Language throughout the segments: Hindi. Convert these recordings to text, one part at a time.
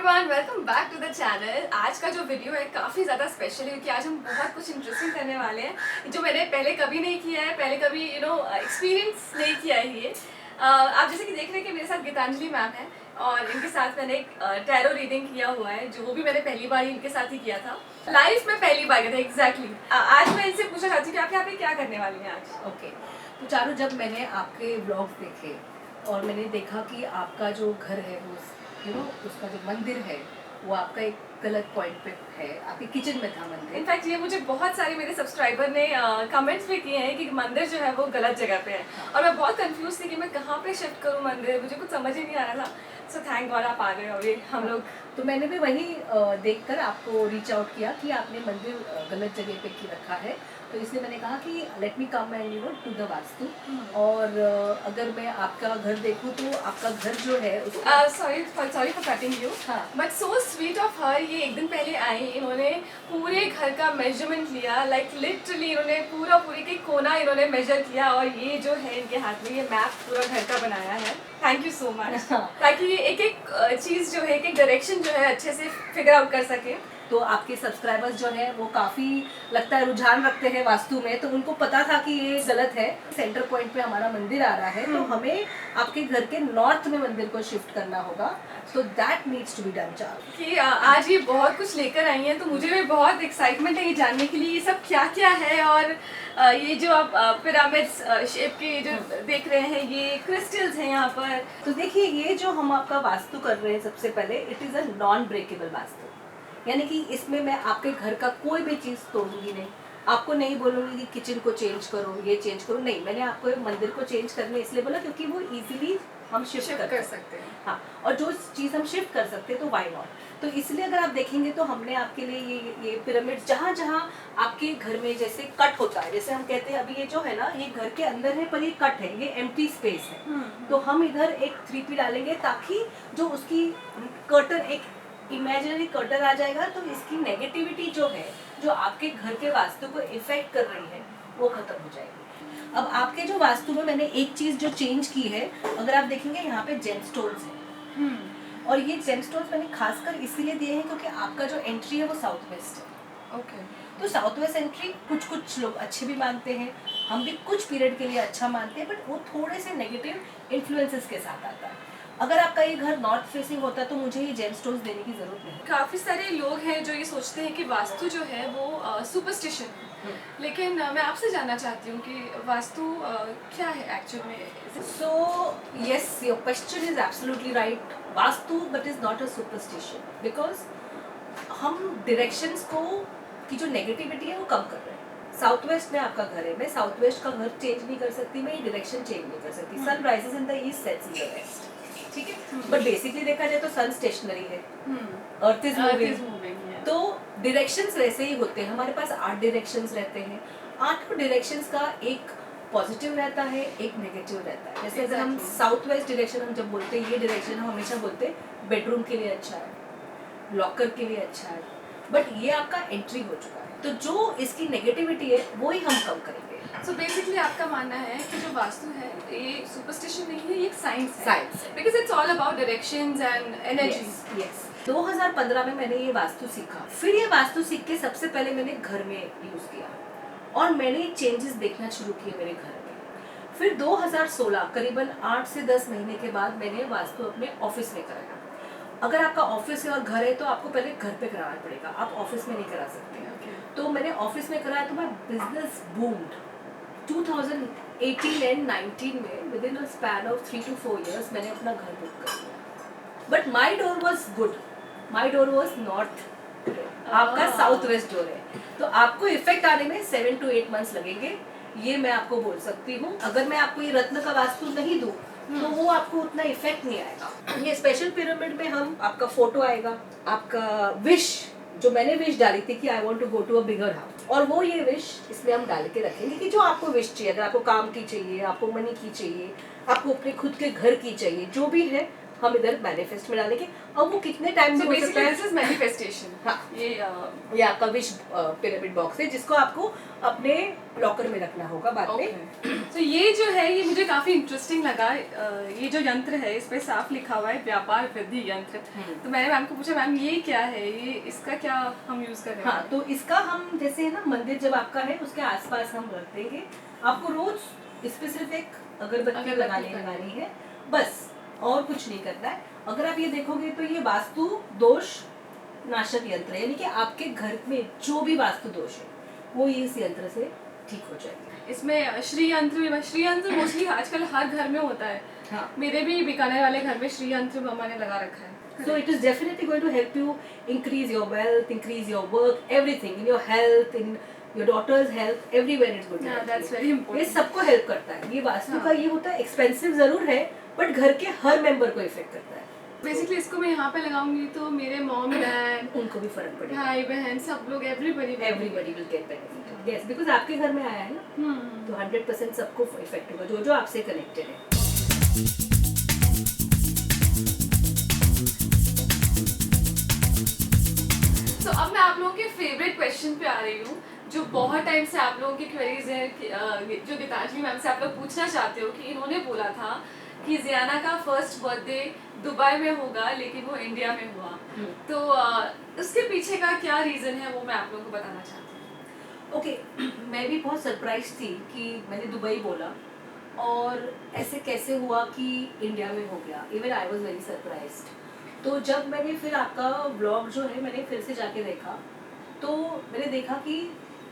Everyone, welcome back to the channel. आज का जो वीडियो है काफ़ी ज़्यादा स्पेशल है क्योंकि आज हम बहुत कुछ इंटरेस्टिंग करने वाले हैं जो मैंने पहले कभी नहीं किया है, पहले कभी एक्सपीरियंस नहीं किया है ये। आप जैसे कि देख रहे हैं कि मेरे साथ गीतांजलि मैम है और इनके साथ मैंने एक टैरो रीडिंग किया हुआ है जो भी मैंने पहली बार इनके साथ ही किया था, लाइफ में पहली बार किया था एग्जैक्टली। आज मैं इनसे पूछना चाहती हूँ कि आप यहाँ पे क्या करने वाली हैं आज। ओके तो चारू, जब मैंने आपके ब्लॉग्स देखे और मैंने देखा कि आपका जो घर है वो उसका जो मंदिर है वो आपका एक गलत पॉइंट पे है, आपके किचन में था मंदिर। इनफैक्ट ये मुझे बहुत सारे मेरे सब्सक्राइबर ने कमेंट्स भी किए हैं कि मंदिर जो है वो गलत जगह पे है और मैं बहुत कंफ्यूज थी कि मैं कहाँ पे शिफ्ट करूँ मंदिर, मुझे कुछ समझ ही नहीं आ रहा था। सो थैंक गॉड आप आ गए अभी हम लोग। तो मैंने भी वही देखकर आपको रीच आउट किया कि आपने मंदिर गलत जगह पे की रखा है, तो इसलिए मैंने कहा कि let me come and to the vastu. और अगर मैं आपका घर देखूं तो आपका घर जो है sorry for cutting you, but so sweet of her. ये एक दिन पहले आई, इन्होंने पूरे घर का मेजरमेंट लिया, लाइक लिटरली इन्होंने पूरे के कोना इन्होंने मेजर किया और ये जो है इनके हाथ में ये मैप पूरा घर का बनाया है। थैंक यू सो मच, ताकि ये एक एक चीज़ जो है, एक एक डायरेक्शन जो है अच्छे से फिगर आउट कर सके। तो आपके सब्सक्राइबर्स जो है वो काफ़ी लगता है रुझान रखते हैं वास्तु में, तो उनको पता था कि ये गलत है। सेंटर पॉइंट पे हमारा मंदिर आ रहा है तो हमें आपके घर के नॉर्थ में मंदिर को शिफ्ट करना होगा, तो that needs to be done. कि आज ये बहुत कुछ लेकर आई हैं तो मुझे भी बहुत एक्साइटमेंट है ये जानने के लिए ये सब क्या क्या है। और ये जो आप पिरामिड्स शेप के जो देख रहे हैं ये क्रिस्टल्स हैं यहाँ पर। तो देखिए, ये जो हम आपका वास्तु कर रहे हैं, सबसे पहले it is a non breakable vastu, यानी कि इसमें मैं आपके घर का कोई भी चीज़ तोड़ूंगी नहीं। आपको नहीं बोलूँगी कि किचन को चेंज करो, ये चेंज करो, नहीं। मैंने आपको मंदिर को चेंज करने इसलिए बोला क्योंकि वो इजीली हम शिफ्ट कर सकते हैं। हाँ, और जो चीज़ हम शिफ्ट कर सकते हैं तो वाई नॉट। तो इसलिए अगर आप देखेंगे तो हमने आपके लिए ये पिरामिड जहाँ जहाँ आपके घर में जैसे कट होता है, जैसे हम कहते हैं अभी ये जो है ना, ये घर के अंदर है पर ये कट है, ये एम्प्टी स्पेस है, तो हम इधर एक 3P डालेंगे ताकि जो उसकी कर्टन, एक इमेजिनरी कर्टन आ जाएगा, तो इसकी नेगेटिविटी जो है, जो आपके घर के वास्तु को इफेक्ट कर रही है, वो खत्म हो जाएगी। अब आपके जो वास्तु में मैंने एक चीज जो चेंज की है, अगर आप देखेंगे यहाँ पे जेमस्टोन्स है, और ये जेमस्टोन्स मैंने खासकर इसीलिए दिए हैं क्योंकि आपका जो एंट्री है वो साउथ वेस्ट है। ओके। तो साउथ वेस्ट एंट्री कुछ लोग अच्छे भी मानते हैं, हम भी कुछ पीरियड के लिए अच्छा मानते हैं, बट वो थोड़े से नेगेटिव इन्फ्लुएंसेस के साथ आता है। अगर आपका ये घर नॉर्थ फेसिंग होता तो मुझे ये जेमस्टोन्स देने की जरूरत नहीं। काफ़ी सारे लोग हैं जो ये सोचते हैं कि वास्तु जो है वो सुपरस्टिशन है, लेकिन मैं आपसे जानना चाहती हूँ कि वास्तु क्या है एक्चुअल में। So yes, your question is absolutely right. Vastu but is not a superstition, because हम डायरेक्शंस को की जो नेगेटिविटी है वो कम कर रहे हैं। साउथ वेस्ट में आपका घर है, मैं साउथ वेस्ट का घर चेंज नहीं कर सकती, मैं ये डायरेक्शन चेंज नहीं कर सकती। Sun rises in the east, sets in the west, ठीक है। बट बेसिकली देखा जाए तो सन स्टेशनरी है, अर्थ इज मूविंग, तो डायरेक्शंस वैसे ही होते हैं। हमारे पास 8 डायरेक्शंस रहते हैं, 8 डायरेक्शंस का एक पॉजिटिव रहता है, एक नेगेटिव रहता है। जैसे अगर हम साउथ वेस्ट डायरेक्शन हम जब बोलते हैं, ये डायरेक्शन हम हमेशा बोलते हैं बेडरूम के लिए अच्छा है, लॉकर के लिए अच्छा है, बट ये आपका एंट्री हो चुका है, तो जो इसकी नेगेटिविटी है वो ही हम कम करेंगे। सो बेसिकली आपका मानना है कि जो वास्तु है ये सुपरस्टिशन नहीं है, ये एक साइंस है, science, because it's all about directions and energies. Yes. 2015 में मैंने ये वास्तु सीखा, फिर ये वास्तु सीख के सबसे पहले मैंने घर में यूज किया और मैंने चेंजेस देखना शुरू किए मेरे घर में। फिर 2016 करीबन 8 से 10 महीने के बाद मैंने वास्तु अपने ऑफिस में कराया। अगर आपका ऑफिस है और घर है तो आपको पहले घर पे कराना पड़ेगा, आप ऑफिस में नहीं करा सकते। तो मैंने ऑफिस में कराया तो मैं बिजनेस बूम्ड 2018 एंड 19 में। With in a span of 3 to 4 years मैंने अपना घर बुक कर लिया। But my door was good, my door was north, आपका साउथ वेस्ट डोर है, तो आपको इफेक्ट आने में 7 to 8 months लगेंगे, ये मैं आपको बोल सकती हूँ। अगर मैं आपको ये रत्न का वास्तु नहीं दूँ तो वो आपको उतना इफेक्ट नहीं आएगा। ये स्पेशल पिरामिड में हम आपका फोटो आएगा, आपका विश, जो मैंने विश डाली थी कि I want to go to a bigger house, और वो ये विश इसमें हम डाल के रखेंगे कि जो आपको विश चाहिए, अगर आपको काम की चाहिए, आपको मनी की चाहिए, आपको अपने खुद के घर की चाहिए, जो भी है हम इधर मैनिफेस्ट में डालेंगे। अब वो कितने टाइम से हो सकता है, दिस इज मैनिफेस्टेशन। हाँ, ये आपका विश पिरामिड बॉक्स है जिसको आपको अपने लॉकर में रखना होगा बाद में। तो ये जो है ये मुझे काफी इंटरेस्टिंग लगा। ये जो यंत्र है इस पे साफ लिखा हुआ है व्यापार वृद्धि यंत्र। तो मैंने मैम को पूछा मैम ये क्या है, ये इसका क्या हम यूज कर रहे हैं? हाँ, तो इसका हम जैसे है ना, मंदिर जब आपका है उसके आसपास हम रख देंगे, आपको रोज इस पे सिर्फ एक अगरबत्ती लगानी है बस, और कुछ नहीं करना है। अगर आप ये देखोगे तो ये वास्तु दोष नाशक यंत्र है, यानी कि आपके घर में जो भी वास्तु दोष है वो इस यंत्र से ठीक हो जाएगा। इसमें श्री यंत्र मोस्टली आजकल हर घर में होता है। हाँ, मेरे भी बीकानेर वाले घर में श्री यंत्र मम्मा ने लगा रखा है। So it is definitely going to help you increase your wealth, increase your work, everything in your health, in your daughter's health, everywhere it's going to help that's you. very important. ये सबको हेल्प करता है। ये वास्तु का ये होता है, एक्सपेंसिव जरूर है बट घर के हर मेंबर को इफेक्ट करता है। बेसिकली इसको मैं यहाँ पे लगाऊंगी तो मेरे मॉम डैड उनको भी फर्क पड़ेगा, भाई बहन सब लोग everybody will get benefit. Yes, because आपके घर में आया है ना, तो 100% सबको इफेक्ट होगा जो जो आपसे कनेक्टेड है। तो अब मैं आप लोगों के फेवरेट क्वेश्चन पे आ रही हूँ, जो बहुत टाइम से आप लोगों की क्वेरीज है जो गीतांजलि मैम से आप लोग पूछना चाहते हो कि इन्होंने बोला था कि जियाना का फर्स्ट बर्थडे दुबई में होगा लेकिन वो इंडिया में हुआ। तो उसके पीछे का क्या रीजन है वो मैं आप लोगों को बताना चाहती हूँ। ओके, मैं भी बहुत सरप्राइज थी कि मैंने दुबई बोला और ऐसे कैसे हुआ कि इंडिया में हो गया। Even I was very surprised. तो जब मैंने फिर आपका व्लॉग जो है मैंने फिर से जाके देखा, तो मैंने देखा कि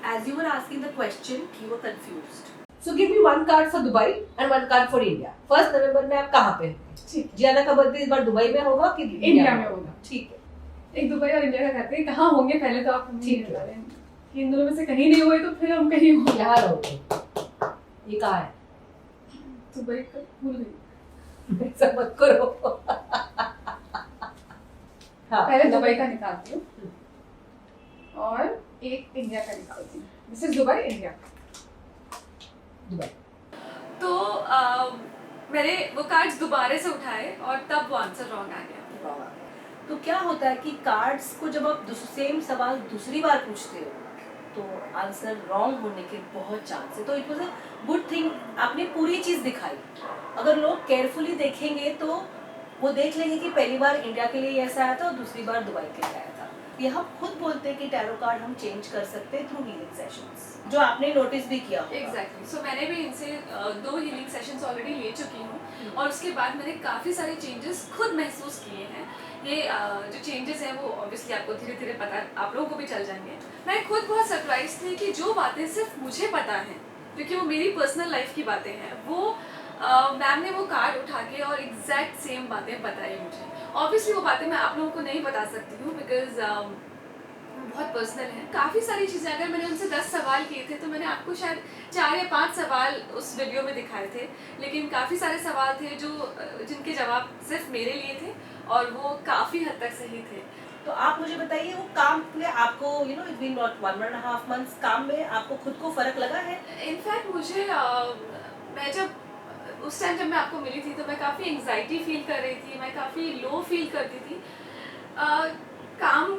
as you were asking the question you were confused. So give me one card for Dubai and one card for India. 1 नवंबर में आप कहाँ पे हैं? ठीक, जियाना का बर्थडे इस बार दुबई में होगा कि इंडिया में होगा? ठीक है, एक दुबई और इंडिया का करते हैं, कहाँ होंगे पहले तो आप ठीक है। इन दोनों में से कहीं नहीं हुए तो फिर हम कहीं होंगे। यहाँ रहोगे। ये कहाँ है? दुबई का भूल गई। ऐसा मत करो। हाँ, पहले दुबई का निकालती हूँ और एक इंडिया का निकालती हूँ। This is Dubai India. Dubai. तो मैंने वो कार्ड्स दोबारा से उठाए और तब वो आंसर रॉन्ग आ गया। तो क्या होता है कि कार्ड्स को जब आप सेम सवाल दूसरी बार पूछते हो तो आंसर रॉन्ग होने के बहुत चांस है। तो it was a good thing, आपने पूरी चीज दिखाई। अगर लोग केयरफुली देखेंगे तो वो देख लेंगे कि पहली बार इंडिया के लिए ऐसा आया था और दूसरी बार दुबई के लिए आया था। ये हम खुद बोलते हैं कि टैरो कार्ड हम चेंज कर सकते हैं थ्रू हीलिंग सेशंस, जो आपने नोटिस भी किया होगा। एग्जैक्टली। सो मैंने भी इनसे 2 हीलिंग सेशंस ऑलरेडी ले चुकी हूँ और उसके बाद मैंने काफ़ी सारे चेंजेस खुद महसूस किए हैं। ये जो चेंजेस हैं वो ऑब्वियसली आपको धीरे धीरे पता, आप लोगों को भी चल जाएंगे। मैं खुद बहुत सरप्राइज थी कि जो बातें सिर्फ मुझे पता हैं, क्योंकि वो मेरी पर्सनल लाइफ की बातें हैं, वो मैम ने वो कार्ड उठा के और एग्जैक्ट सेम बातें बताई मुझे। ऑब्वियसली वो बातें मैं आप लोगों को नहीं बता सकती हूँ बिकॉज बहुत पर्सनल है। काफ़ी सारी चीज़ें, अगर मैंने उनसे 10 सवाल किए थे तो मैंने आपको शायद 4 या 5 सवाल उस वीडियो में दिखाए थे, लेकिन काफ़ी सारे सवाल थे जो जिनके जवाब सिर्फ मेरे लिए थे और वो काफ़ी हद तक सही थे। तो आप मुझे बताइए, वो काम में आपको इट्स बीन नॉट 1.5 मंथ्स, काम में आपको खुद को फर्क लगा है? इनफैक्ट मुझे मैं जब उस टाइम जब मैं आपको मिली थी तो मैं काफ़ी एंग्जाइटी फील कर रही थी, मैं काफ़ी लो फील करती थी। काम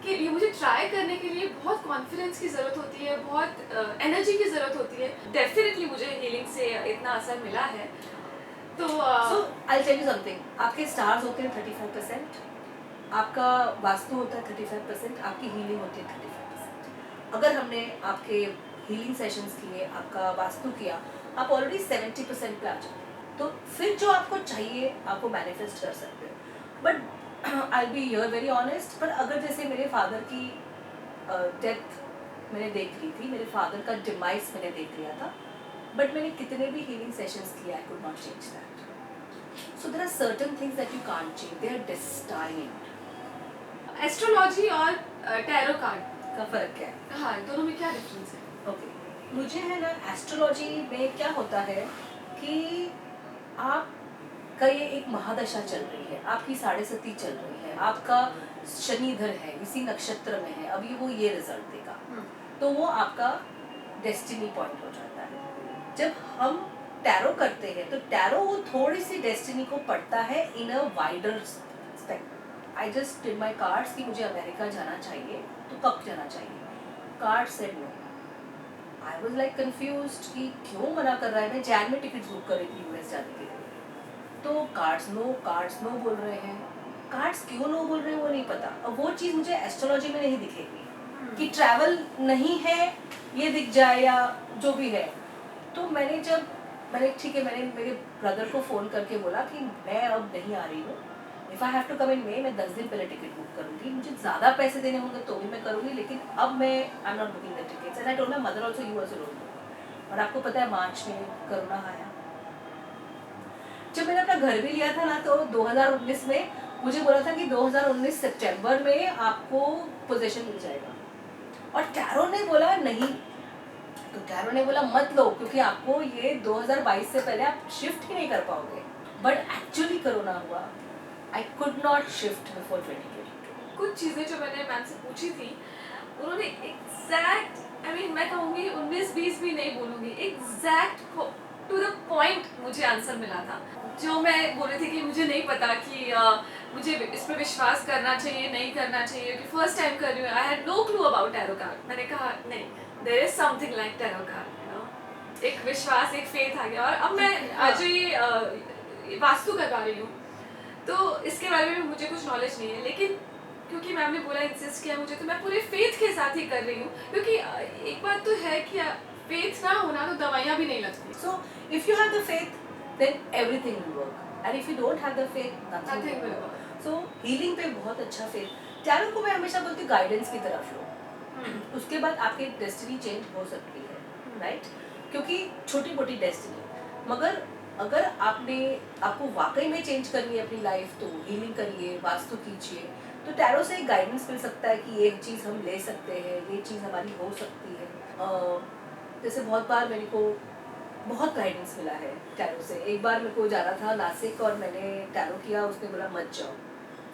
के लिए मुझे ट्राई करने के लिए बहुत कॉन्फिडेंस की ज़रूरत होती है, बहुत एनर्जी की ज़रूरत होती है। डेफिनेटली मुझे हीलिंग से इतना असर मिला है। तो सो आई टेल यू समथिंग, आपके स्टार्स होते हैं 34%, आपका वास्तु होता है 35%, आपकी हीलिंग होती है 35%। अगर हमने आपके हीलिंग सेशंस किए, आपका वास्तु किया, आप ऑलरेडी 70% पे आ जाते हैं। तो फिर जो आपको चाहिए आपको मैनिफेस्ट कर सकते हो। But I be here very honest, पर अगर जैसे मेरे फादर की डेथ मैंने देख ली थी, मेरे फादर का डिमाइस मैंने देख लिया था, बट मैंने कितने भी हीलिंग सेशंस किए, I could not change that. So there are certain things that you can't change, they are destined. Astrology और टैरो कार्ड का फर्क क्या है? हाँ, दोनों में क्या डिफरेंस है? ओके, मुझे है ना, एस्ट्रोलॉजी में क्या होता है कि आप का ये एक महादशा चल रही है, आपकी 7.5 चल रही है, आपका शनि इधर है, इसी नक्षत्र में है, अभी वो ये रिजल्ट देगा, तो वो आपका डेस्टिनी पॉइंट हो जाता है। जब हम टैरो करते हैं तो टैरो वो थोड़ी सी डेस्टिनी को पढ़ता है in a wider aspect. I just did my cards कि मुझे अमेरिका जाना चाहिए, तो कब जाना चाहिए? Card said no. I was like confused कि क्यों मना कर रहा है। मैं जैन में टिकट बुक कर रही थी यूएस जाने के लिए, तो कार्ड्स नो बोल रहे हैं। कार्ड्स क्यों नो बोल रहे हैं वो नहीं पता। अब वो चीज़ मुझे एस्ट्रोलॉजी में नहीं दिखेगी कि ट्रैवल नहीं है ये दिख जाए या जो भी है। तो मैंने ठीक है, मैंने मेरे ब्रदर को फ़ोन करके बोला कि मैं अब नहीं आ रही हूँ। If I have to come in May, मैं 10 दिन पहले टिकट बुक करूँगी। मुझे ज़्यादा पैसे देने होंगे तो भी मैं करूँगी, लेकिन अब मैं I am not booking the tickets. And I told my mother also you also don't go. और आपको पता है मार्च में कोरोना आया। जब मैंने अपना घर भी लिया था ना, तो 2019 में मुझे बोला था कि 2019 सितंबर में आपको पोजीशन मिल जाएगा, और टैरो ने बोला नहीं। तो टैरो ने बोला मत लो, क्योंकि आपको ये 2022 से पहले आप शिफ्ट ही नहीं कर पाओगे। बट एक्चुअली कोरोना हुआ। आई कुड नॉट शिफ्ट बिफोर 2022। कुछ चीज़ें जो मैंने मैम से पूछी थी, उन्होंने एग्जैक्ट, आई मीन मैं कहूँगी 19-20 भी नहीं बोलूँगी, एग्जैक्ट टू द पॉइंट मुझे आंसर मिला था। जो मैं बोल रही थी कि मुझे नहीं पता कि मुझे इस पर विश्वास करना चाहिए नहीं करना चाहिए, कि फर्स्ट टाइम कर रही हूँ। I had no clue about tarot card. मैंने कहा नहीं, there is something like tarot card, you know. एक विश्वास, एक फेथ आ गया। और अब मैं आज ये वास्तु करवा रही हूँ, तो इसके बारे में मुझे कुछ नॉलेज नहीं है, लेकिन क्योंकि मैम ने बोला, इंसिस्ट किया मुझे, तो मैं पूरे फेथ के साथ ही कर रही हूँ। क्योंकि एक बात तो है कि फेथ ना होना तो दवाइयाँ भी नहीं लगती। So if you have the faith, then everything will work. And if you don't have the faith, nothing Nothing will will work. work. So healing पे बहुत अच्छा faith. टैरो को मैं हमेशा बोलती हूँ गाइडेंस की तरफ लो, उसके बाद आपकी डेस्टिनी चेंज हो सकती है, राइट? क्योंकि छोटी मोटी डेस्टिनी, मगर अगर आपको वाकई में चेंज करनी है अपनी लाइफ, तो हीलिंग करिए, वास्तु कीजिए। तो टैरो से एक गाइडेंस मिल सकता है कि एक चीज़ हम ले सकते हैं, ये चीज़ हमारी हो सकती है। जैसे बहुत बार मेरे को बहुत गाइडेंस मिला है टैरो से। एक बार मेरे को जाना था नासिक और मैंने टैरो किया, उसने बोला मत जाओ।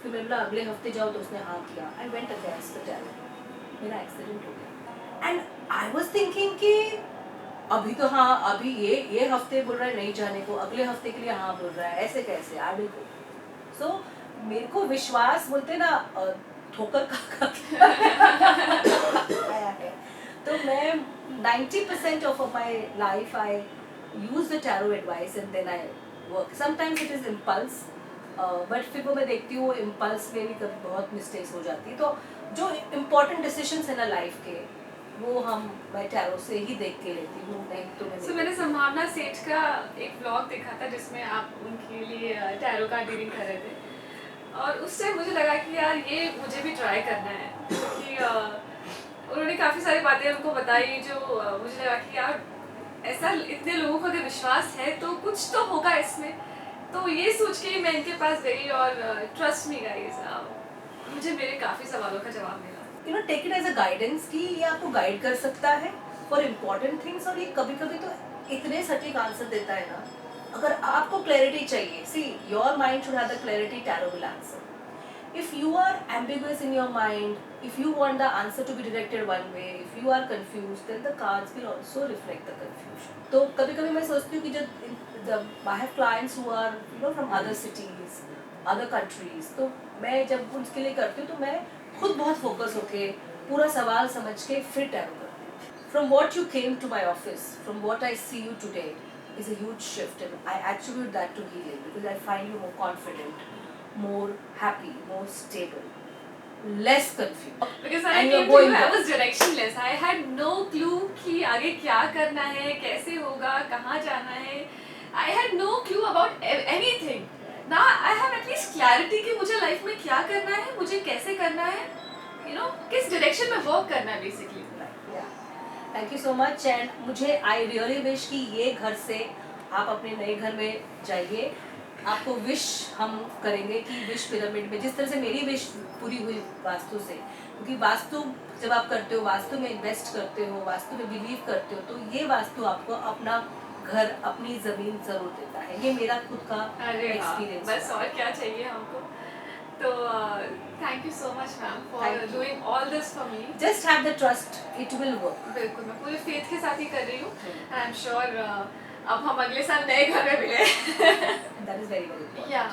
फिर मैंने बोला अगले हफ्ते जाओ, तो उसने हाँ किया। I went against the tarot, मेरा एक्सीडेंट हो गया। एंड आई वाज थिंकिंग कि अभी तो हाँ, अभी ये हफ्ते बोल रहा है नहीं जाने को, अगले हफ्ते के लिए हाँ बोल रहा है, ऐसे कैसे? I will go. सो मेरे को विश्वास बोलते ना, ठोकर खा आया है। तो मैं 90% of my life I use the tarot advice and then I work. Sometimes it is impulse, but फिर वो मैं देखती हूँ impulse में भी कभी बहुत mistakes हो जाती है। तो जो important decisions है ना लाइफ के, वो मैं टैरो से ही देख के लेती हूँ। नहीं तो मैं मैंने संभावना सेठ का एक ब्लॉग देखा था जिसमें आप उनके लिए टैरो का रीडिंग कर रहे थे, और उससे मुझे लगा कि यार ये मुझे भी ट्राई करना है, क्योंकि उन्होंने काफ़ी सारी बातें उनको बताई जो मुझे लगा कि यार ऐसा इतने लोगों को अगर विश्वास है तो कुछ तो होगा इसमें। तो ये सोच के मैं इनके पास गई, और ट्रस्ट मी गाइस, मुझे मेरे काफ़ी सवालों का जवाब मिला। You know, take it as a guidance कि ये आपको गाइड कर सकता है फॉर इम्पोर्टेंट थिंग्स। और ये कभी कभी तो इतने सटीक आंसर देता है ना। अगर आपको क्लैरिटी चाहिए, see your mind should have the clarity, tarot will answer. If you are ambiguous in your mind, if you want the answer to be directed one way, if you are confused, then the cards will also reflect the confusion. तो कभी कभी मैं सोचती हूँ कि जब I have clients who are from other cities, other countries, तो मैं जब उनके लिए करती हूँ तो मैं खुद बहुत फोकस होके पूरा सवाल समझ के फिर टैरो करती हूँ। From what you came to my office, from what I see you today, is a huge shift, and I attribute that to healing because I find you more confident, more happy, more stable, less confused. Because I came to you, I was directionless. I had no clue कि आगे क्या करना है, कैसे होगा, कहाँ जाना है. I had no clue about anything. Now I have at least clarity कि मुझे लाइफ में क्या करना है, मुझे कैसे करना है, किस डायरेक्शन में वर्क करना है basically. Thank you so much. And मुझे आई रियली विश कि ये घर से आप अपने नए घर में जाइए। आपको विश हम करेंगे कि विश पिरामिड में, जिस तरह से मेरी विश पूरी हुई वास्तु से, क्योंकि वास्तु जब आप करते हो, वास्तु में इन्वेस्ट करते हो, वास्तु में बिलीव करते हो, तो ये वास्तु आपको अपना घर, अपनी ज़मीन ज़रूर देता है। ये मेरा खुद का एक्सपीरियंस। बस और क्या चाहिए हमको। तो thank you so much ma'am for doing all this for me. Just have the trust, it will work. बिल्कुल, मैं पूरे फेथ के साथ ही कर रही हूँ, एंड आई एम श्योर अब हम अगले साल नए घर में मिले। दैट इज वेरी वेरी या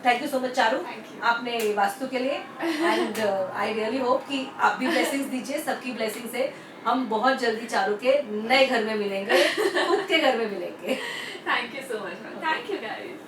thank you so much Charu Thank you. आपने वास्तु के लिए, एंड आई रियली होप कि आप भी ब्लेसिंग्स दीजिए, सबकी ब्लेसिंग से हम बहुत जल्दी चारू के नए घर में मिलेंगे, खुद के घर में मिलेंगे। Thank you so much, thank you guys.